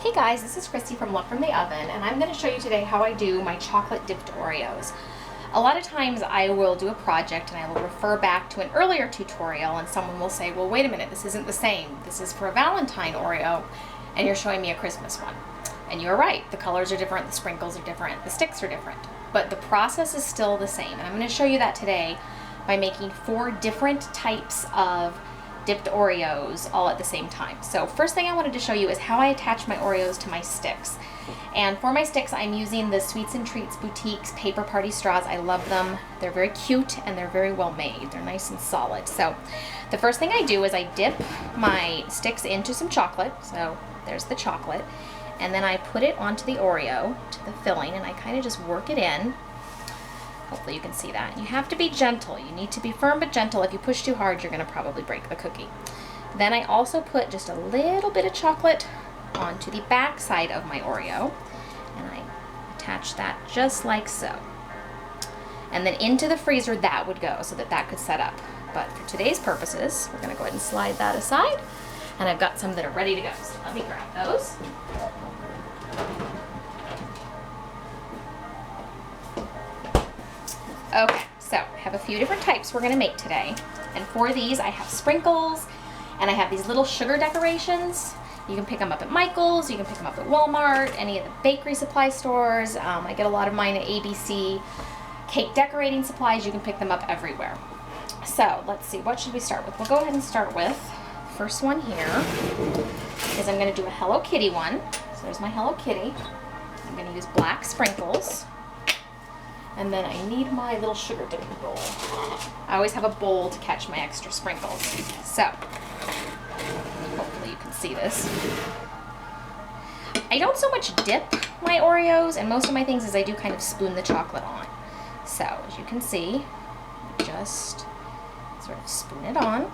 Hey guys, this is Christy from Love from the Oven, and I'm going to show you today how I do my chocolate dipped Oreos. A lot of times I will do a project and I will refer back to an earlier tutorial and someone will say, well, wait a minute, this isn't the same. This is for a Valentine Oreo and you're showing me a Christmas one. And you're right, the colors are different, the sprinkles are different, the sticks are different, but the process is still the same. And I'm going to show you that today by making 4 different types of dipped Oreos all at the same time. So first thing I wanted to show you is how I attach my Oreos to my sticks. And for my sticks, I'm using the Sweets and Treats Boutique's Paper Party Straws. I love them. They're very cute and they're very well made. They're nice and solid. So the first thing I do is I dip my sticks into some chocolate. So there's the chocolate. And then I put it onto the Oreo, to the filling, and I kind of just work it in. Hopefully you can see that. You have to be gentle. You need to be firm but gentle. If you push too hard, you're going to probably break the cookie. Then I also put just a little bit of chocolate onto the back side of my Oreo, and I attach that just like so. And then into the freezer that would go so that that could set up. But for today's purposes, we're going to go ahead and slide that aside, and I've got some that are ready to go. So let me grab those. Okay, so I have a few different types we're going to make today. And for these, I have sprinkles, and I have these little sugar decorations. You can pick them up at Michael's, you can pick them up at Walmart, any of the bakery supply stores. I get a lot of mine at ABC. Cake decorating supplies, you can pick them up everywhere. So let's see, what should we start with? We'll go ahead and start with, first one here is I'm going to do a Hello Kitty one. So there's my Hello Kitty. I'm going to use black sprinkles. And then I need my little sugar dipping bowl. I always have a bowl to catch my extra sprinkles. So, hopefully you can see this. I don't so much dip my Oreos, and most of my things is I do kind of spoon the chocolate on. So, as you can see, just sort of spoon it on.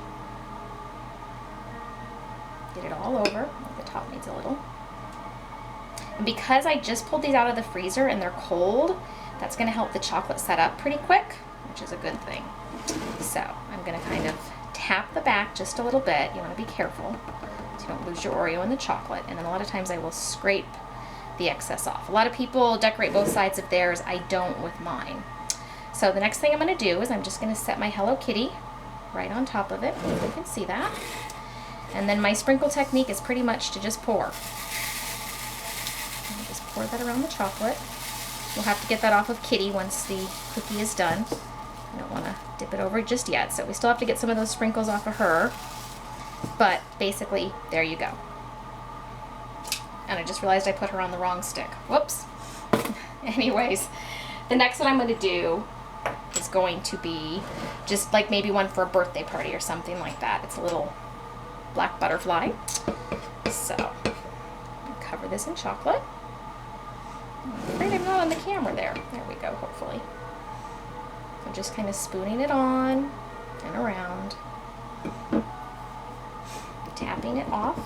Get it all over. The top needs a little. And because I just pulled these out of the freezer and they're cold, that's going to help the chocolate set up pretty quick, which is a good thing. So I'm going to kind of tap the back just a little bit. You want to be careful so you don't lose your Oreo in the chocolate. And then a lot of times I will scrape the excess off. A lot of people decorate both sides of theirs. I don't with mine. So the next thing I'm going to do is I'm just going to set my Hello Kitty right on top of it. You can see that. And then my sprinkle technique is pretty much to just pour. Just pour that around the chocolate. We'll have to get that off of Kitty once the cookie is done. I don't want to dip it over just yet, so we still have to get some of those sprinkles off of her. But basically, there you go. And I just realized I put her on the wrong stick. Whoops. Anyways, the next one I'm going to do is going to be just like maybe one for a birthday party or something like that. It's a little black butterfly. So, cover this in chocolate. I'm afraid I'm not on the camera there. There we go, hopefully. I'm just kind of spooning it on and around. Tapping it off.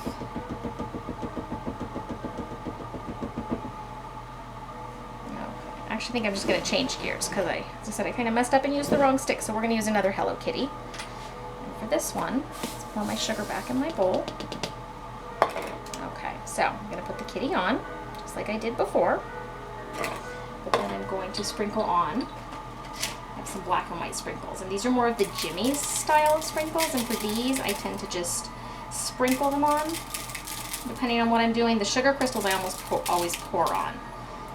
I actually think I'm just going to change gears because as I said, I kind of messed up and used the wrong stick, so we're going to use another Hello Kitty. And for this one, let's pour my sugar back in my bowl. Okay, so I'm going to put the kitty on, just like I did before. But then I'm going to sprinkle on. I have some black and white sprinkles, and these are more of the Jimmy's style of sprinkles, and for these I tend to just sprinkle them on depending on what I'm doing. The sugar crystals I always pour on,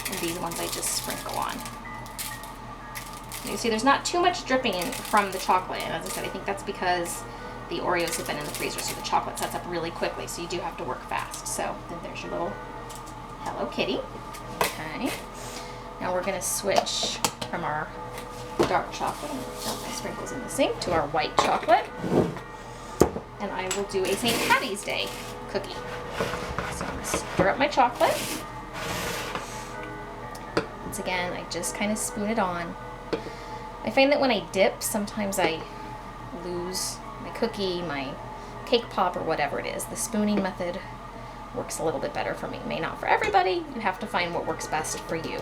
and these ones I just sprinkle on. You see there's not too much dripping in from the chocolate, and as I said, I think that's because the Oreos have been in the freezer, so the chocolate sets up really quickly, so you do have to work fast. So then there's your little Hello Kitty. Okay. Now we're going to switch from our dark chocolate, and dump my sprinkles in the sink, to our white chocolate. And I will do a St. Patty's Day cookie. So I'm going to stir up my chocolate. Once again, I just kind of spoon it on. I find that when I dip, sometimes I lose my cookie, my cake pop, or whatever it is. The spooning method works a little bit better for me. May not for everybody. You have to find what works best for you.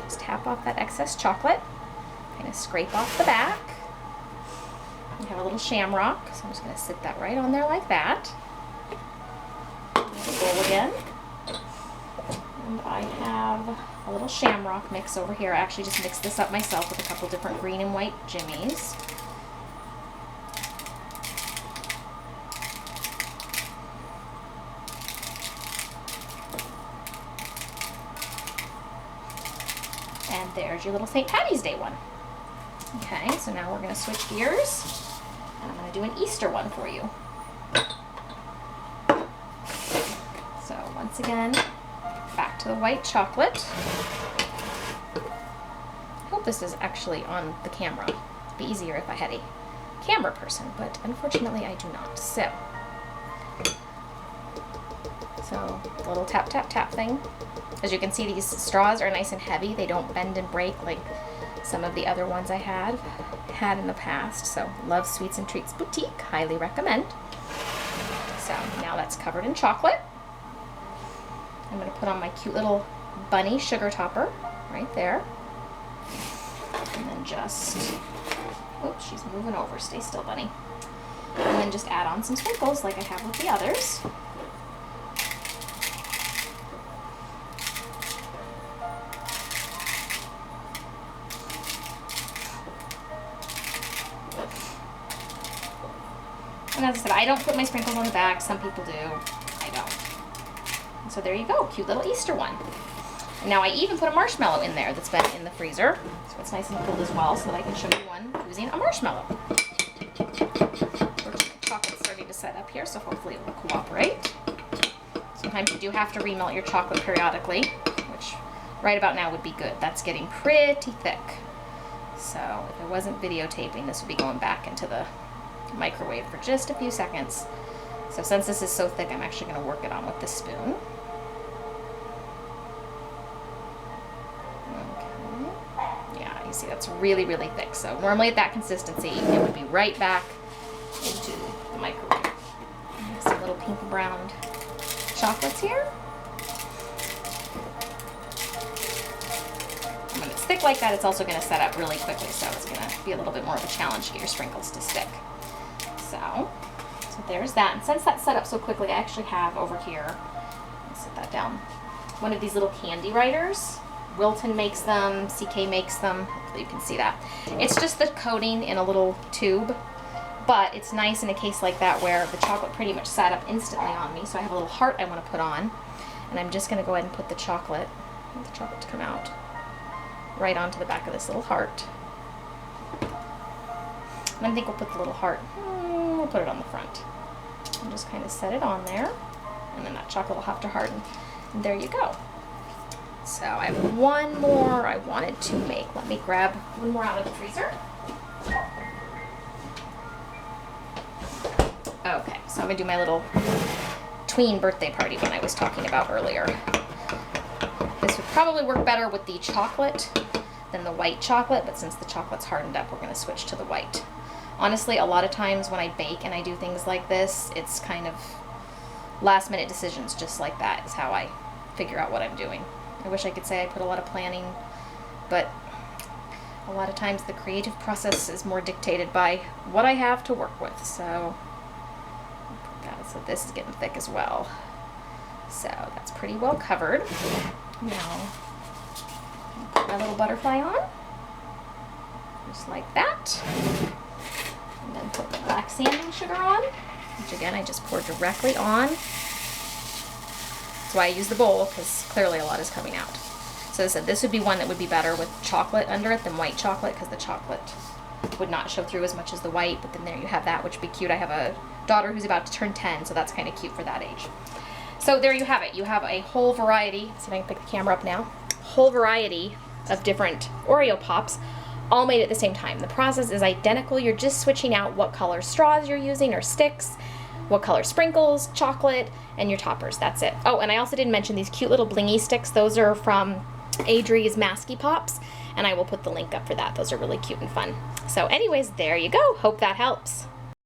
Just tap off that excess chocolate. Kind of scrape off the back. You have a little shamrock, so I'm just going to sit that right on there like that. bowl again. And I have a little shamrock mix over here. I actually just mixed this up myself with a couple different green and white jimmies. And there's your little St. Patty's Day one. Okay, so now we're going to switch gears, and I'm going to do an Easter one for you. So once again, back to the white chocolate. I hope this is actually on the camera. It'd be easier if I had a camera person, but unfortunately I do not. So the little tap, tap, tap thing. As you can see, these straws are nice and heavy. They don't bend and break like some of the other ones I had in the past. So love Sweets and Treats Boutique, highly recommend. So now that's covered in chocolate. I'm going to put on my cute little bunny sugar topper right there. And then just, oops, she's moving over. Stay still, bunny. And then just add on some sprinkles like I have with the others. And as I said, I don't put my sprinkles on the back. Some people do. I don't. And so there you go. Cute little Easter one. And now I even put a marshmallow in there that's been in the freezer. So it's nice and cold as well, so that I can show you one using a marshmallow. Chocolate's starting to set up here, so hopefully it will cooperate. Sometimes you do have to remelt your chocolate periodically, which right about now would be good. That's getting pretty thick. So if I wasn't videotaping, this would be going back into the microwave for just a few seconds. So since this is so thick, I'm actually going to work it on with this spoon. Okay. Yeah, you see that's really, really thick. So normally at that consistency, it would be right back into the microwave. Some little pink and browned chocolates here. And when it's thick like that, it's also going to set up really quickly, so it's going to be a little bit more of a challenge to get your sprinkles to stick. So there's that. And since that's set up so quickly, I actually have over here, let's set that down, one of these little candy writers. Wilton makes them, CK makes them, hopefully you can see that. It's just the coating in a little tube, but it's nice in a case like that where the chocolate pretty much sat up instantly on me. So I have a little heart I want to put on, and I'm just going to go ahead and put the chocolate, I want the chocolate to come out, right onto the back of this little heart. And I think we'll put the little heart, we'll put it on the front. And just kind of set it on there. And then that chocolate will have to harden. And there you go. So I have one more I wanted to make. Let me grab one more out of the freezer. Okay, so I'm going to do my little tween birthday party one I was talking about earlier. This would probably work better with the chocolate than the white chocolate, but since the chocolate's hardened up, we're going to switch to the white. Honestly, a lot of times when I bake and I do things like this, it's kind of last minute decisions just like that is how I figure out what I'm doing. I wish I could say I put a lot of planning, but a lot of times the creative process is more dictated by what I have to work with. So this is getting thick as well. So that's pretty well covered. Now, put my little butterfly on, just like that. And then put the black sanding sugar on, which again I just poured directly on. That's why I use the bowl, because clearly a lot is coming out. So as I said, this would be one that would be better with chocolate under it than white chocolate, because the chocolate would not show through as much as the white, but then there you have that, which would be cute. I have a daughter who's about to turn 10, so that's kind of cute for that age. So there you have it. You have a whole variety, see if I can pick the camera up now, whole variety of different Oreo Pops, all made at the same time. The process is identical. You're just switching out what color straws you're using or sticks, what color sprinkles, chocolate, and your toppers. That's it. Oh, and I also didn't mention these cute little blingy sticks. Those are from Adri's Masky Pops, and I will put the link up for that. Those are really cute and fun. So anyways, there you go. Hope that helps.